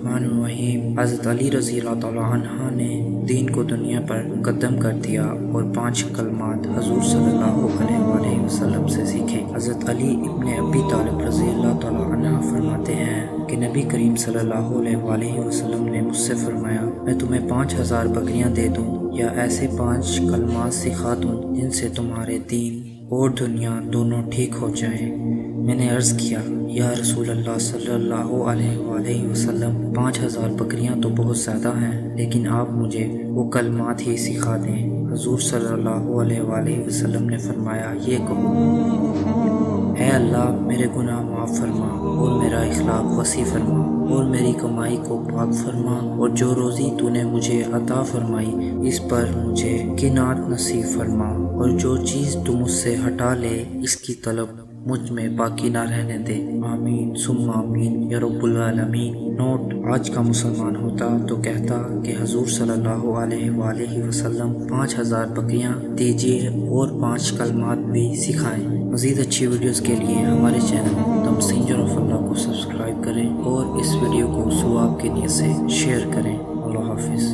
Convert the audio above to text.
बिस्मिल्लाहिर्रहमानिर्रहीम। हज़रत अली रज़ी अल्लाह तआला अन्हा ने दीन को दुनिया पर मुक़द्दम कर दिया और 5 कलमात हज़ूर सल्लल्लाहु अलैहि वसल्लम से सीखे। हज़रत अली इब्न अबी तालिब रज़ी अल्लाह तआला अन्हा फरमाते हैं कि नबी करीम सल्लल्लाहु अलैहि वसल्लम ने मुझसे फरमाया, मैं तुम्हें 5000 बकरियां दे दूं या ऐसे 5 कलमात सिखा दूं जिनसे तुम्हारे दीन और दुनिया दोनों ठीक हो जाएं। मैंने अर्ज़ किया, या रसूल अल्लाह सल्लल्लाहु अलैहि वसल्लम, 5000 बकरियां तो बहुत ज़्यादा हैं, लेकिन आप मुझे वो कलमात ही सिखा दें। हज़ूर सल्लल्लाहु अलैहि वसल्लम ने फरमाया, ये कहो, ऐ अल्लाह, मेरे गुनाह माफ़ फरमा और मेरा इखलाक वसी फरमा और मेरी कमाई को पाक फरमा और जो रोज़ी तूने मुझे अता फरमाई इस पर मुझे किनात नसीब फरमा और जो चीज़ तू मुझसे हटा ले इसकी तलब मुझ में बाकी ना रहने दे। आमीन सुम्मा आमीन या रब्बुल आलमीन। नोट: आज का मुसलमान होता तो कहता कि हजूर सल्लल्लाहु अलैहि वसल्लम 5000 बकरियां दीजिए और 5 कलमात भी सिखाएं। मज़ीद अच्छी वीडियोस के लिए हमारे चैनल द मैसेंजर ऑफ अल्लाह को सब्सक्राइब करें और इस वीडियो को सवाब की नीयत से शेयर करें। अल्लाह हाफिज़।